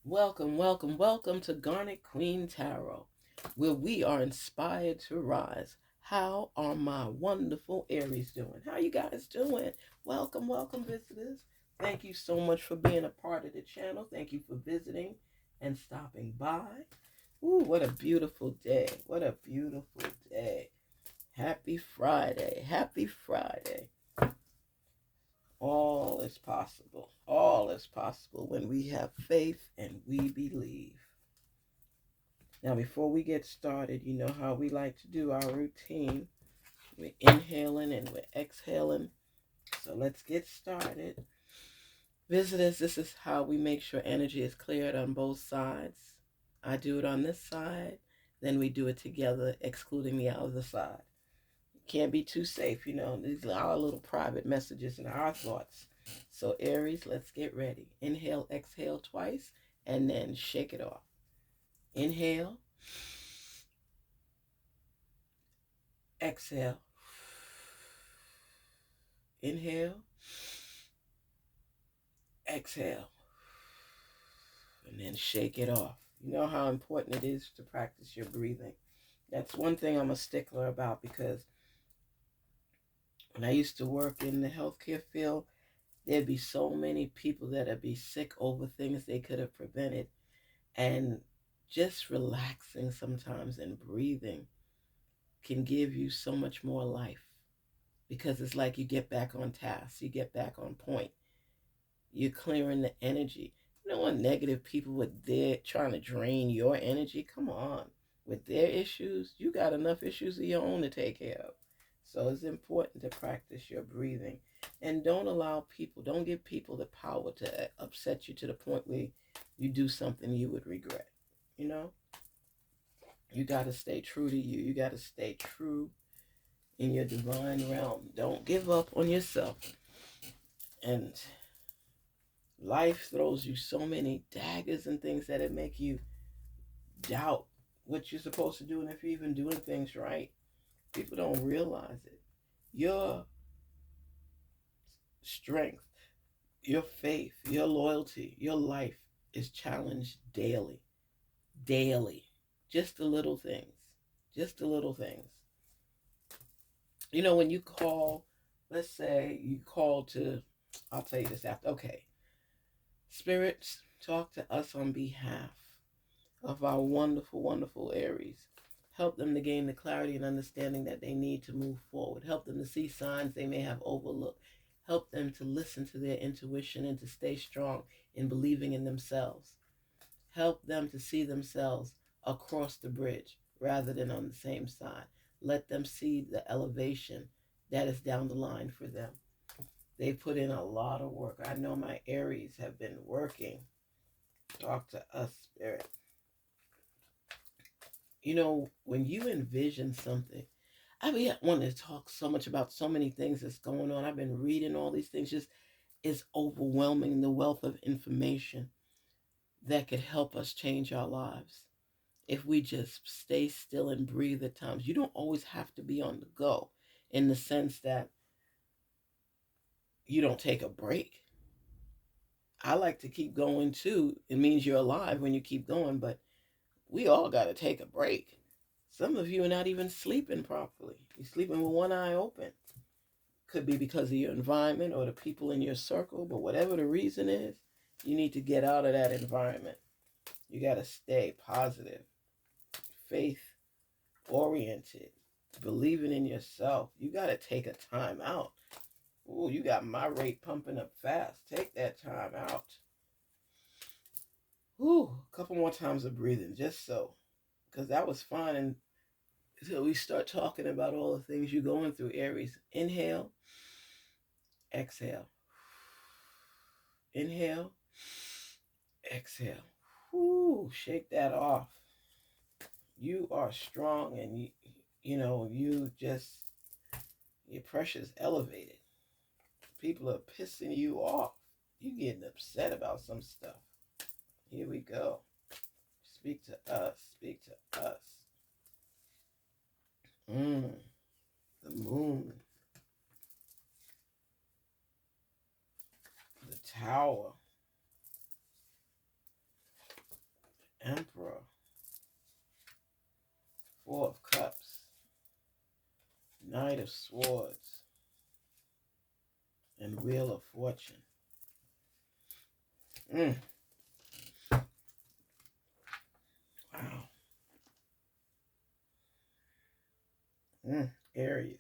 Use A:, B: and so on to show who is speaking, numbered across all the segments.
A: Welcome to Garnet Queen Tarot, where we are inspired to rise. How are my wonderful Aries doing? How you guys doing? Welcome, visitors. Thank you so much for being a part of the channel. Thank you for visiting and stopping by. Ooh, what a beautiful day. What a beautiful day. Happy Friday. Happy Friday. All is possible. All is possible when we have faith and we believe. Now, before we get started, you know how we like to do our routine. We're inhaling and we're exhaling. So let's get started. Visitors, this is how we make sure energy is cleared on both sides. I do it on this side, then we do it together, excluding the other side. Can't be too safe, you know. These are our little private messages and our thoughts. So, Aries, let's get ready. Inhale, exhale twice, and then shake it off. Inhale, exhale. Inhale, exhale, and then shake it off. You know how important it is to practice your breathing. That's one thing I'm a stickler about, because when I used to work in the healthcare field, there'd be so many people that'd be sick over things they could have prevented. And just relaxing sometimes and breathing can give you so much more life, because it's like you get back on task, you get back on point. You're clearing the energy. You know what, negative people with their trying to drain your energy? Come on. With their issues, you got enough issues of your own to take care of. So it's important to practice your breathing. And don't give people the power to upset you to the point where you do something you would regret. You know? You got to stay true to you. You got to stay true in your divine realm. Don't give up on yourself. And life throws you so many daggers and things that it make you doubt what you're supposed to do and if you're even doing things right. People don't realize it. Your strength, your faith, your loyalty, your life is challenged daily. Daily. Just the little things. Just the little things. You know, when you call, let's say you call to, I'll tell you this after. Okay. Spirits, talk to us on behalf of our wonderful Aries. Help them to gain the clarity and understanding that they need to move forward. Help them to see signs they may have overlooked. Help them to listen to their intuition and to stay strong in believing in themselves. Help them to see themselves across the bridge rather than on the same side. Let them see the elevation that is down the line for them. They put in a lot of work. I know my Aries have been working. Talk to us, Spirit. You know, when you envision something, I want to talk so much about so many things that's going on. I've been reading all these things. Just it's overwhelming, the wealth of information that could help us change our lives if we just stay still and breathe at times. You don't always have to be on the go, in the sense that you don't take a break. I like to keep going too. It means you're alive when you keep going, but we all got to take a break. Some of you are not even sleeping properly. You're sleeping with one eye open. Could be because of your environment or the people in your circle, but whatever the reason is, you need to get out of that environment. You got to stay positive, faith oriented, believing in yourself. You got to take a time out. Ooh, you got my rate pumping up fast. Take that time out. Ooh, a couple more times of breathing, just so. Because that was fun until we start talking about all the things you're going through, Aries. Inhale, exhale. Inhale, exhale. Whoo, shake that off. You are strong, and your pressure's elevated. People are pissing you off. You getting upset about some stuff. Here we go. Speak to us. Speak to us. The moon. The tower. of Swords and Wheel of Fortune. Wow. Aries.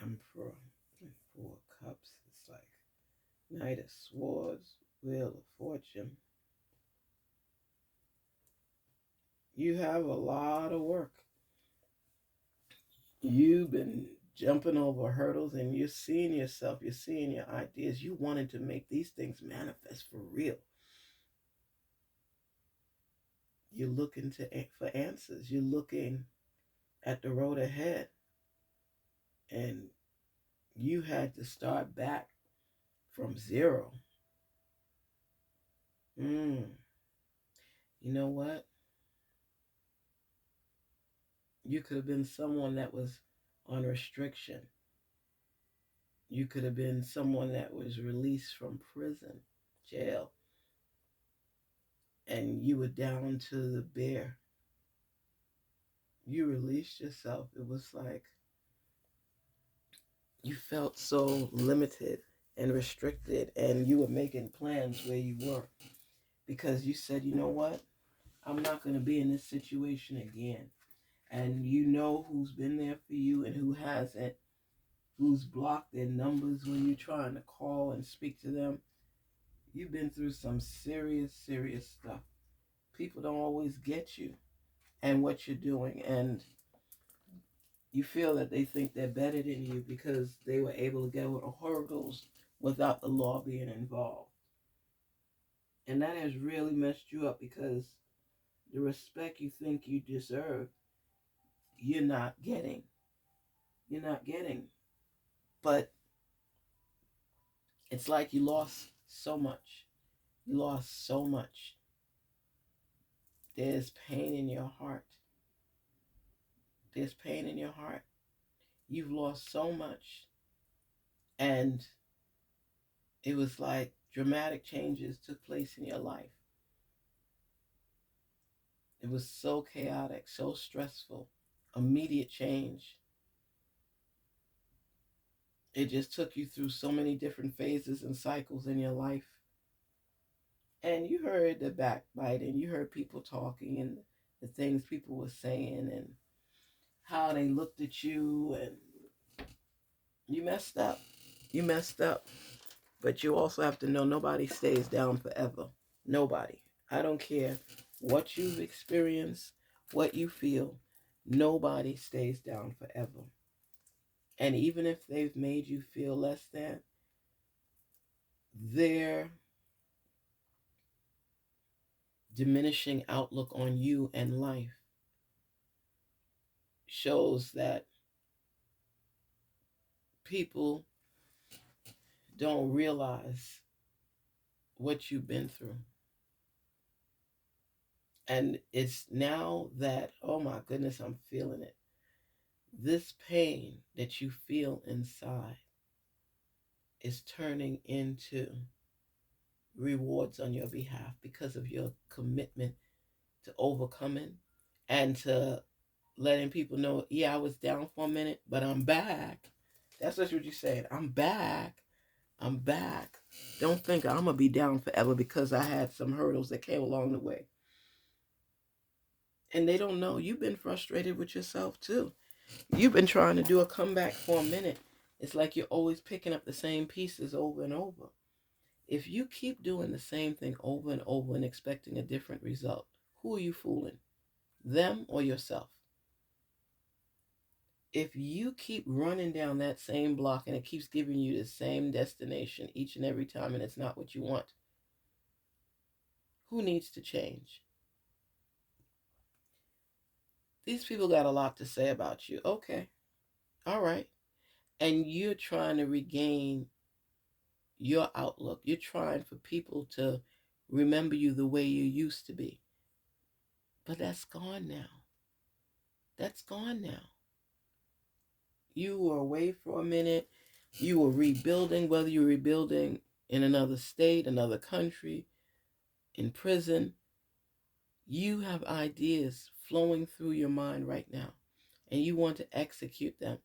A: Emperor and Four Cups. It's like Knight of Swords, Wheel of Fortune. You have a lot of work. You've been jumping over hurdles and you're seeing yourself, you're seeing your ideas. You wanted to make these things manifest for real. You're looking for answers. You're looking at the road ahead. And you had to start back from zero. You know what? You could have been someone that was on restriction. You could have been someone that was released from prison, jail, and you were down to the bare. You released yourself. It was like you felt so limited and restricted, and you were making plans where you were because you said, you know what? I'm not going to be in this situation again. And you know who's been there for you and who hasn't, who's blocked their numbers when you're trying to call and speak to them. You've been through some serious, serious stuff. People don't always get you and what you're doing. And you feel that they think they're better than you because they were able to get over the hurdles without the law being involved. And that has really messed you up because the respect you think you deserve, you're not getting. You're not getting. But it's like you lost so much. You lost so much. There's pain in your heart. There's pain in your heart. You've lost so much. And it was like dramatic changes took place in your life. It was so chaotic, so stressful. Immediate change. It just took you through so many different phases and cycles in your life. And you heard the backbiting, you heard people talking and the things people were saying and how they looked at you, and you messed up. You messed up. But you also have to know nobody stays down forever. Nobody. I don't care what you've experienced, what you feel. Nobody stays down forever. And even if they've made you feel less than, their diminishing outlook on you and life shows that people don't realize what you've been through. And it's now that, oh my goodness, I'm feeling it. This pain that you feel inside is turning into rewards on your behalf because of your commitment to overcoming and to letting people know, yeah, I was down for a minute, but I'm back. That's what you're saying. I'm back. I'm back. Don't think I'm going to be down forever because I had some hurdles that came along the way. And they don't know you've been frustrated with yourself too. You've been trying to do a comeback for a minute. It's like you're always picking up the same pieces over and over. If you keep doing the same thing over and over and expecting a different result, who are you fooling? Them or yourself? If you keep running down that same block and it keeps giving you the same destination each and every time and it's not what you want, who needs to change? These people got a lot to say about you. Okay. All right. And you're trying to regain your outlook. You're trying for people to remember you the way you used to be. But that's gone now. That's gone now. You were away for a minute. You were rebuilding, whether you were rebuilding in another state, another country, in prison. You have ideas flowing through your mind right now. and you want to execute them,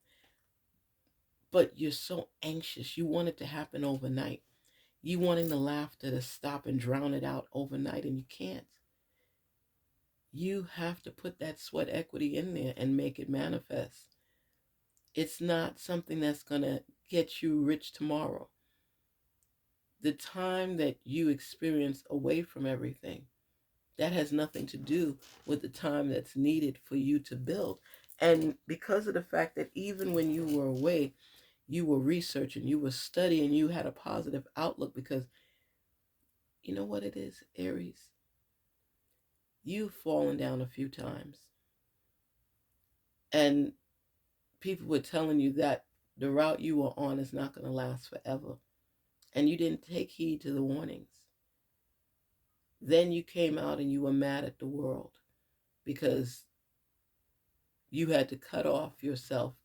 A: but you're so anxious. You want it to happen overnight. You wanting the laughter to stop and drown it out overnight, and you can't. You have to put that sweat equity in there and make it manifest. It's not something that's going to get you rich tomorrow. The time that you experience away from everything, that has nothing to do with the time that's needed for you to build. And because of the fact that even when you were away, you were researching, you were studying, you had a positive outlook, because you know what it is, Aries? You've fallen down a few times. And people were telling you that the route you were on is not going to last forever. And you didn't take heed to the warnings. Then you came out and you were mad at the world because you had to cut off yourself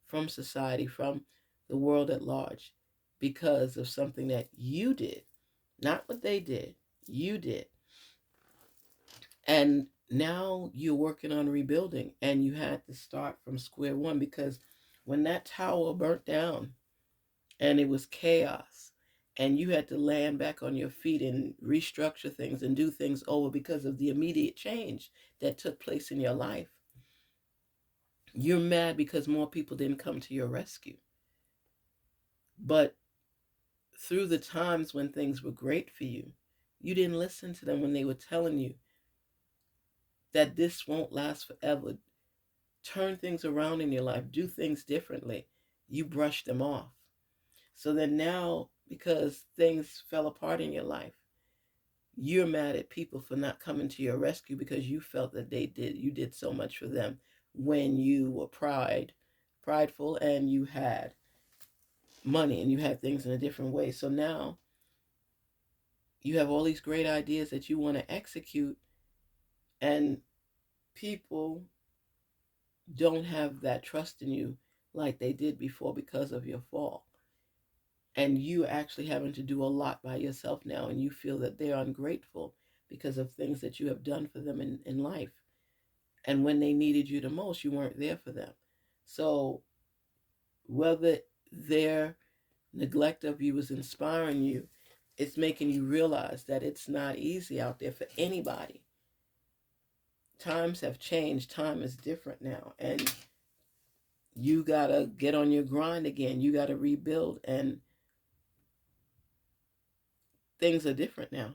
A: from society, from the world at large, because of something that you did. Not what they did, you did. And now you're working on rebuilding, and you had to start from square one, because when that tower burnt down and it was chaos, and you had to land back on your feet and restructure things and do things over because of the immediate change that took place in your life, you're mad because more people didn't come to your rescue. But through the times when things were great for you, you didn't listen to them when they were telling you that this won't last forever. Turn things around in your life, do things differently. You brush them off. So then now, because things fell apart in your life, you're mad at people for not coming to your rescue because you felt that you did so much for them when you were prideful, and you had money and you had things in a different way. So now you have all these great ideas that you want to execute, and people don't have that trust in you like they did before because of your fall. And you actually having to do a lot by yourself now, and you feel that they're ungrateful because of things that you have done for them in life. And when they needed you the most, you weren't there for them. So whether their neglect of you is inspiring you, it's making you realize that it's not easy out there for anybody. Times have changed. Time is different now. And you got to get on your grind again. You got to rebuild. And things are different now.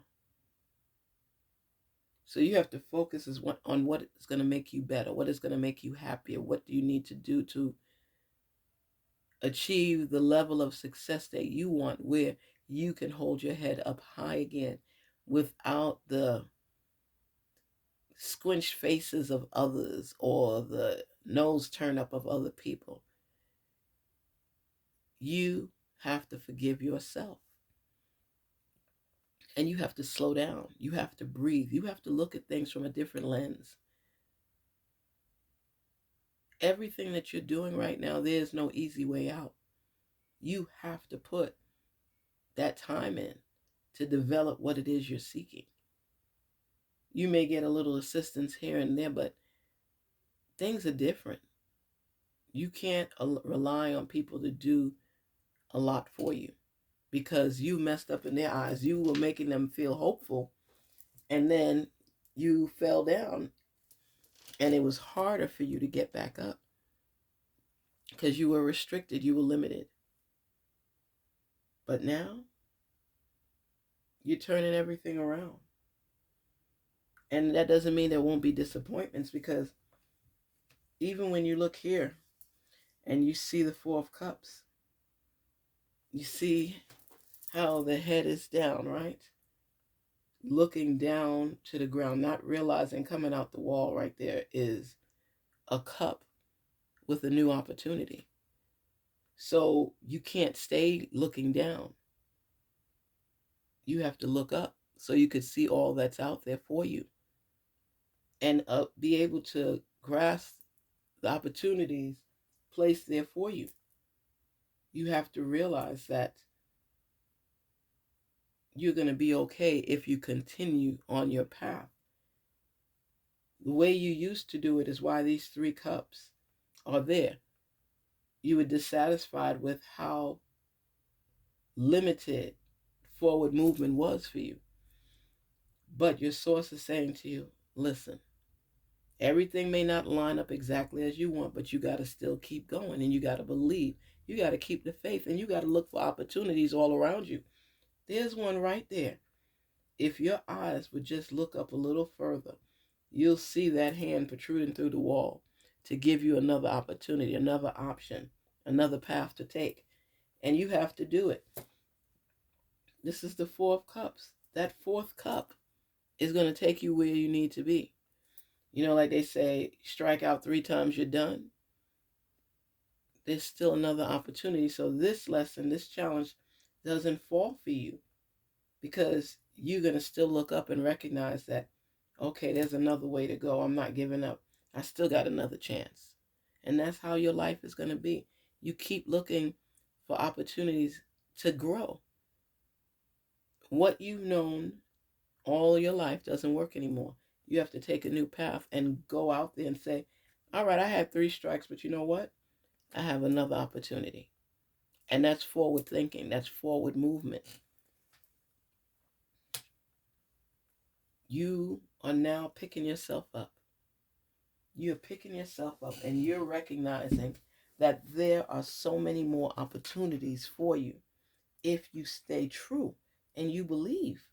A: So you have to focus on what is going to make you better, what is going to make you happier, what do you need to do to achieve the level of success that you want, where you can hold your head up high again without the squinched faces of others or the nose turn up of other people. You have to forgive yourself. And you have to slow down. You have to breathe. You have to look at things from a different lens. Everything that you're doing right now, there's no easy way out. You have to put that time in to develop what it is you're seeking. You may get a little assistance here and there, but things are different. You can't rely on people to do a lot for you, because you messed up in their eyes. You were making them feel hopeful, and then you fell down, and it was harder for you to get back up because you were restricted, you were limited. But now you're turning everything around. And that doesn't mean there won't be disappointments, because even when you look here and you see the Four of Cups, you see how the head is down, right? Looking down to the ground, not realizing coming out the wall right there is a cup with a new opportunity. So you can't stay looking down. You have to look up so you could see all that's out there for you, and be able to grasp the opportunities placed there for you. You have to realize that you're going to be okay if you continue on your path. The way you used to do it is why these 3 cups are there. You were dissatisfied with how limited forward movement was for you. But your source is saying to you, listen, everything may not line up exactly as you want, but you got to still keep going, and you got to believe. You got to keep the faith, and you got to look for opportunities all around you. There's one right there. If your eyes would just look up a little further, you'll see that hand protruding through the wall to give you another opportunity, another option, another path to take. And you have to do it. This is the Four of Cups. That fourth cup is going to take you where you need to be. You know, like they say, strike out 3 times, you're done. There's still another opportunity. So this lesson, this challenge doesn't fall for you, because you're going to still look up and recognize that, okay, there's another way to go. I'm not giving up. I still got another chance. And that's how your life is going to be. You keep looking for opportunities to grow. What you've known all your life doesn't work anymore. You have to take a new path and go out there and say, all right, I had 3 strikes, but you know what? I have another opportunity. And that's forward thinking. That's forward movement. You are now picking yourself up. You're picking yourself up, and you're recognizing that there are so many more opportunities for you if you stay true and you believe.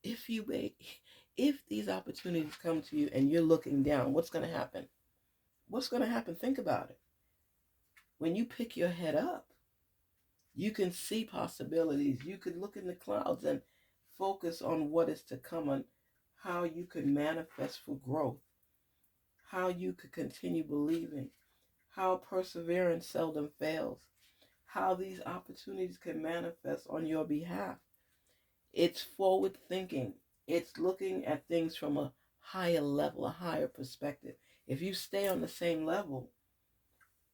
A: If these opportunities come to you and you're looking down, what's going to happen? What's going to happen? Think about it. When you pick your head up, you can see possibilities. You could look in the clouds and focus on what is to come, on how you could manifest for growth, how you could continue believing, how perseverance seldom fails, how these opportunities can manifest on your behalf. It's forward thinking. It's looking at things from a higher level, a higher perspective. If you stay on the same level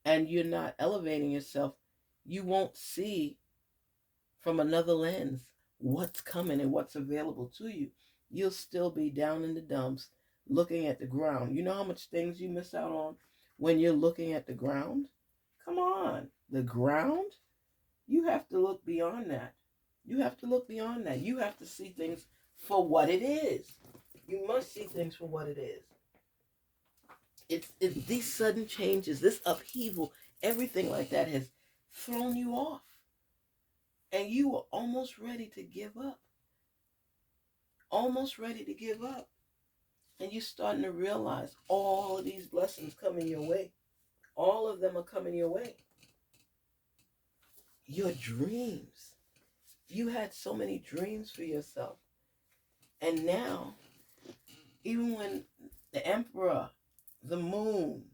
A: and you're not elevating yourself, you won't see from another lens what's coming and what's available to you. You'll still be down in the dumps looking at the ground. You know how much things you miss out on when you're looking at the ground? Come on, the ground? You have to look beyond that. You have to look beyond that. You have to see things for what it is. You must see things for what it is. It's these sudden changes, this upheaval, everything like that has thrown you off. And you were almost ready to give up. Almost ready to give up. And you're starting to realize all of these blessings coming your way. All of them are coming your way. Your dreams. You had so many dreams for yourself. And now, even when the emperor, the moon,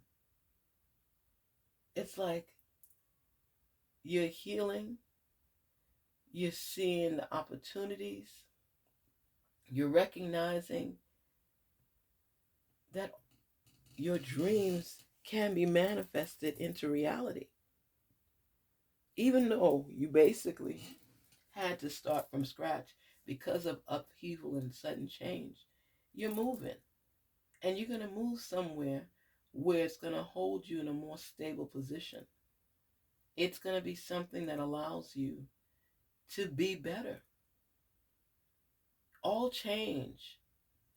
A: it's like you're healing, you're seeing the opportunities, you're recognizing that your dreams can be manifested into reality. Even though you basically had to start from scratch because of upheaval and sudden change, you're moving. And you're going to move somewhere where it's going to hold you in a more stable position. It's going to be something that allows you to be better. All change,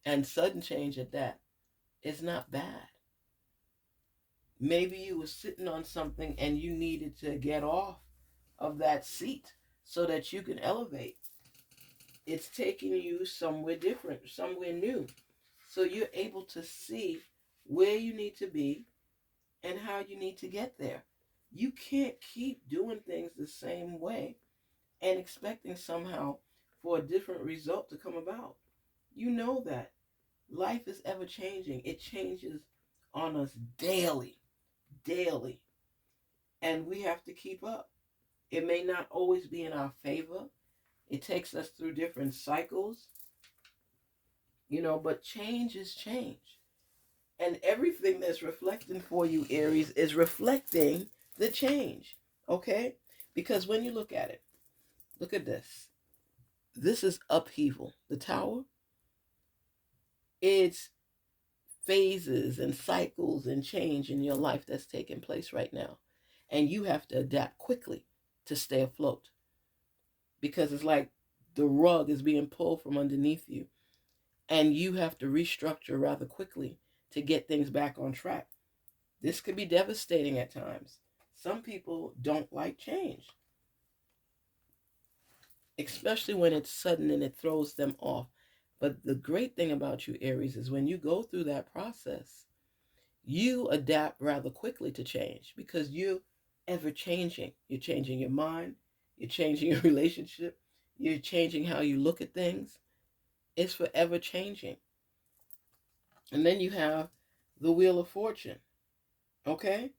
A: and sudden change at that, is not bad. Maybe you were sitting on something and you needed to get off of that seat so that you can elevate. It's taking you somewhere different, somewhere new. So you're able to see where you need to be and how you need to get there. You can't keep doing things the same way and expecting somehow for a different result to come about. You know that life is ever changing. It changes on us daily, daily. And we have to keep up. It may not always be in our favor. It takes us through different cycles, but change is change. And everything that's reflecting for you, Aries, is reflecting the change, okay? Because when you look at it, look at this. This is upheaval. The Tower, it's phases and cycles and change in your life that's taking place right now. And you have to adapt quickly to stay afloat, because it's like the rug is being pulled from underneath you, and you have to restructure rather quickly to get things back on track. This could be devastating at times. Some people don't like change, especially when it's sudden and it throws them off. But the great thing about you, Aries, is when you go through that process, you adapt rather quickly to change, because you're ever changing. You're changing your mind, you're changing your relationship, you're changing how you look at things. It's forever changing. And then you have the Wheel of Fortune, okay?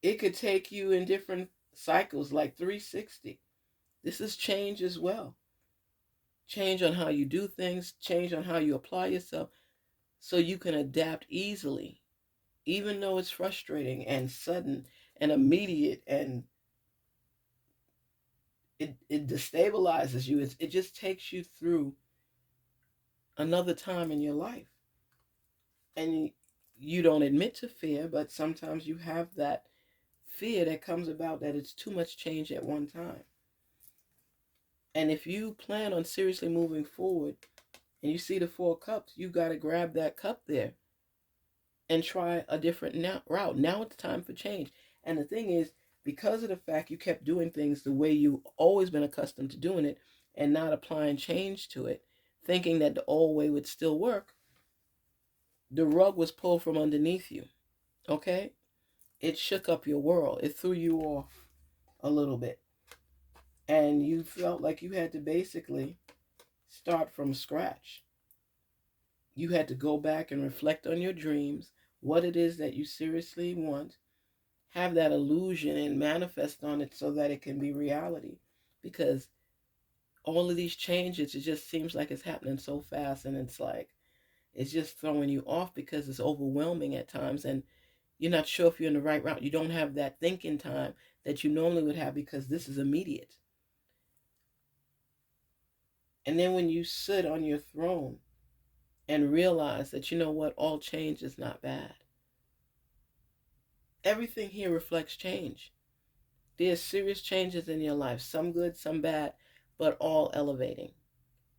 A: It could take you in different cycles, like 360. This is change as well. Change on how you do things, change on how you apply yourself, so you can adapt easily, even though it's frustrating and sudden and immediate, and it destabilizes you. It just takes you through another time in your life. And you don't admit to fear, but sometimes you have that fear that comes about that it's too much change at one time. And if you plan on seriously moving forward and you see the Four Cups, you got to grab that cup there and try a different route. Now it's time for change. And the thing is, because of the fact you kept doing things the way you always been accustomed to doing it and not applying change to it, thinking that the old way would still work, the rug was pulled from underneath you, okay? It shook up your world. It threw you off a little bit. And you felt like you had to basically start from scratch. You had to go back and reflect on your dreams, what it is that you seriously want, have that illusion and manifest on it so that it can be reality. Because all of these changes, it just seems like it's happening so fast, and it's just throwing you off because it's overwhelming at times, and you're not sure if you're in the right route. You don't have that thinking time that you normally would have, because this is immediate. And then when you sit on your throne and realize that, you know what, all change is not bad. Everything here reflects change. There's serious changes in your life, some good, some bad, but all elevating,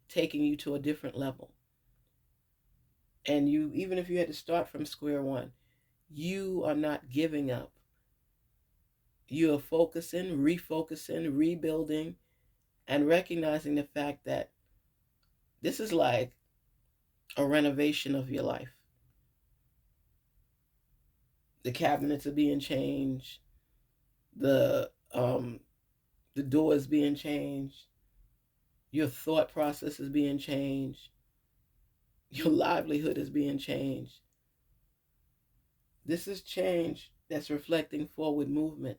A: taking you to a different level. And you, even if you had to start from square one, you are not giving up. You are focusing, refocusing, rebuilding, and recognizing the fact that this is like a renovation of your life. The cabinets are being changed, the doors being changed, your thought process is being changed, your livelihood is being changed. This is change that's reflecting forward movement.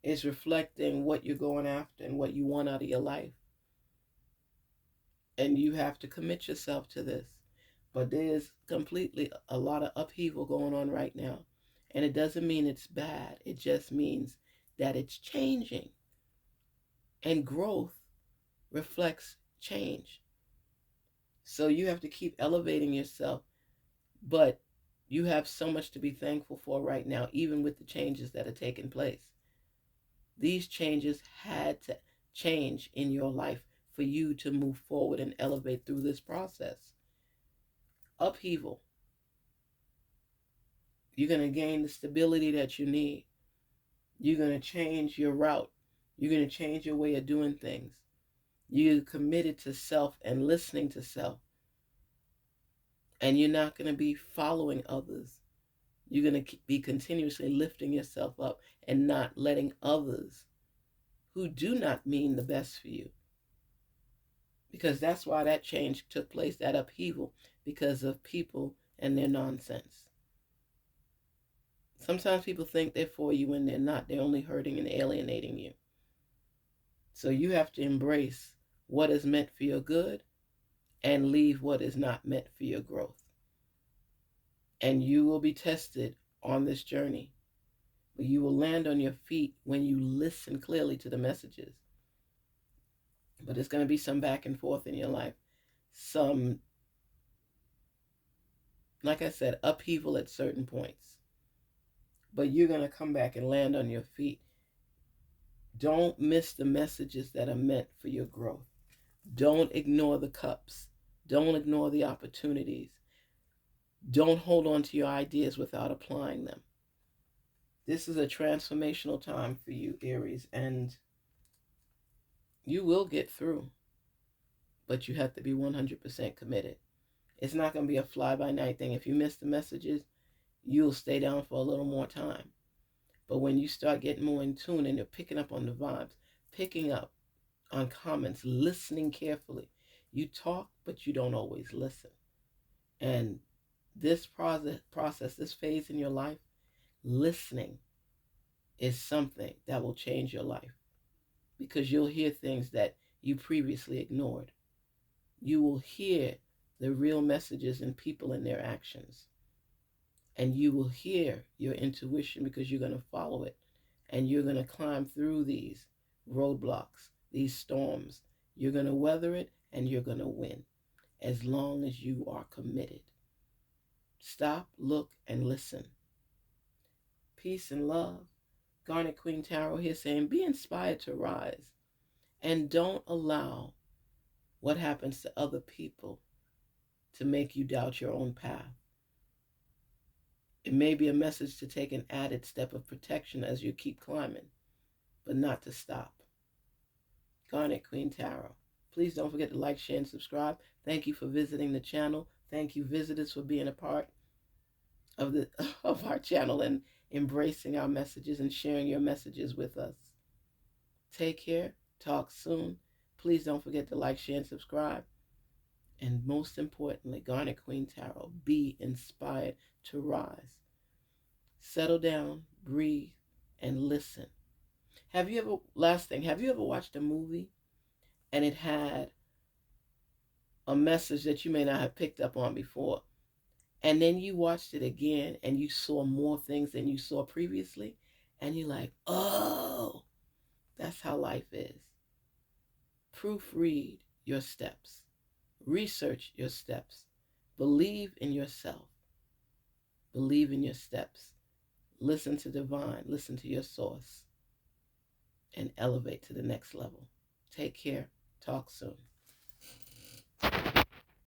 A: It's reflecting what you're going after and what you want out of your life. And you have to commit yourself to this. But there's completely a lot of upheaval going on right now. And it doesn't mean it's bad. It just means that it's changing. And growth reflects change. So you have to keep elevating yourself. But you have so much to be thankful for right now, even with the changes that are taking place. These changes had to change in your life for you to move forward and elevate through this process. Upheaval. You're going to gain the stability that you need. You're going to change your route. You're going to change your way of doing things. You're committed to self and listening to self. And you're not going to be following others. You're going to be continuously lifting yourself up and not letting others who do not mean the best for you. Because that's why that change took place, that upheaval, because of people and their nonsense. Sometimes people think they're for you when they're not. They're only hurting and alienating you. So you have to embrace what is meant for your good and leave what is not meant for your growth. And you will be tested on this journey. But you will land on your feet when you listen clearly to the messages. But there's going to be some back and forth in your life. Some like I said, upheaval at certain points. But you're going to come back and land on your feet. Don't miss the messages that are meant for your growth. Don't ignore the cups. Don't ignore the opportunities. Don't hold on to your ideas without applying them. This is a transformational time for you, Aries, and you will get through, but you have to be 100% committed. It's not going to be a fly-by-night thing. If you miss the messages, you'll stay down for a little more time. But when you start getting more in tune and you're picking up on the vibes, picking up on comments, listening carefully, you talk, but you don't always listen. And this process, this phase in your life, listening is something that will change your life, because you'll hear things that you previously ignored. You will hear the real messages in people and their actions. And you will hear your intuition because you're going to follow it. And you're going to climb through these roadblocks, these storms. You're going to weather it and you're going to win as long as you are committed. Stop, look, and listen. Peace and love. Garnet Queen Tarot here saying, be inspired to rise. And don't allow what happens to other people to make you doubt your own path. It may be a message to take an added step of protection as you keep climbing, but not to stop. Garnet Queen Tarot. Please don't forget to like, share, and subscribe. Thank you for visiting the channel. Thank you, visitors, for being a part of our channel and embracing our messages and sharing your messages with us. Take care. Talk soon. Please don't forget to like, share, and subscribe. And most importantly, Garnet Queen Tarot, be inspired to rise. Settle down, breathe, and listen. Last thing, have you ever watched a movie and it had a message that you may not have picked up on before, and then you watched it again and you saw more things than you saw previously, and you're like, oh, that's how life is. Proofread your steps. Research your steps. Believe in yourself. Believe in your steps. Listen to divine. Listen to your source. And elevate to the next level. Take care. Talk soon.